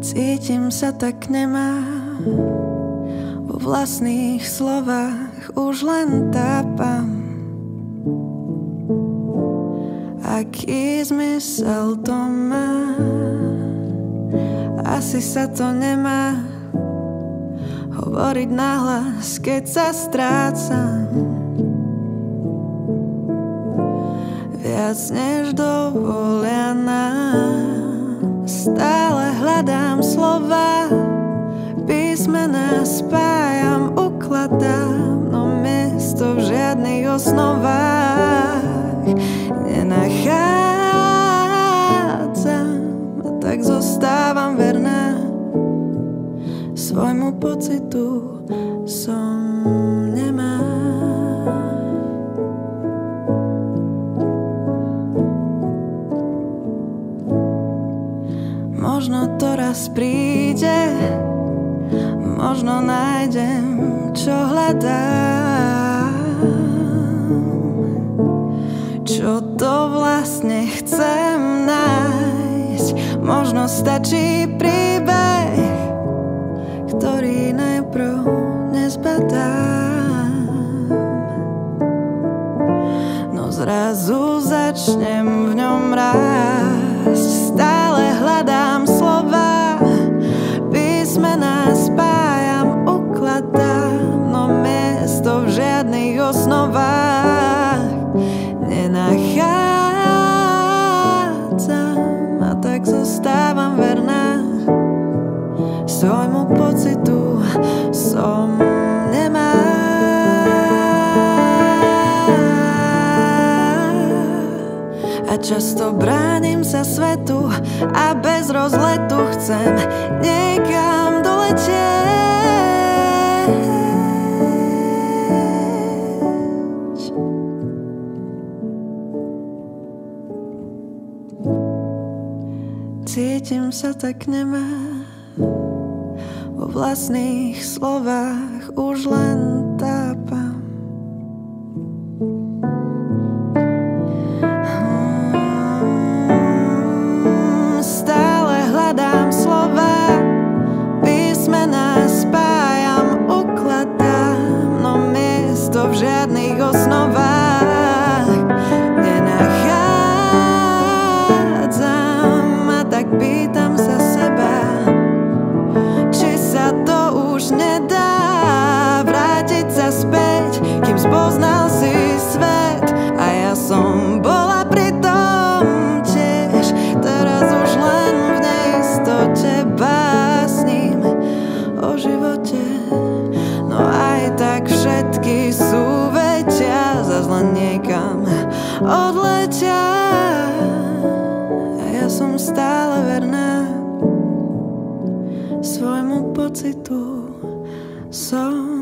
Cítim sa tak nemá, vo vlastných slovách už len tápam. Aký zmysel to má? Asi sa to nemá hovoriť nahlas, keď sa strácam. Viac než dovolia nám, stále hľadám slova, písmená spájam, ukladám, no miesto v žiadnych osnovách nenachádzam, a tak zostávam verná svojmu pocitu, som nemá. Možno to raz príde, možno nájdem, čo hľadám. Čo to vlastne chcem nájsť? Možno stačí príbeh, ktorý najprv nezbadám. No zrazu začnem v ňom rásť, stále hľadám slova, písmená spájam, ukladám, no miesto v žiadnych osnovách nenachádzam, a tak zostávam verná svojmu pocitu, som nemá. A často bránim sa svetu a bez rozletu chcem niekam doletieť. Cítim sa tak nemá, vo vlastných slovách už len tápam. Stále hľadám slova, písmená spájam, ukladám, no miesto v žiadnych osnovách nenachádzam, a tak pýtam sa seba, či sa to už nedá vrátiť sa späť, kým spoznal si svet a ja som bola pri tom tiež. Teraz už len v neistote básnim o živote, no aj tak všetky súvetia zas len niekam odletia, a ja som stále verná svojmu pocitu, som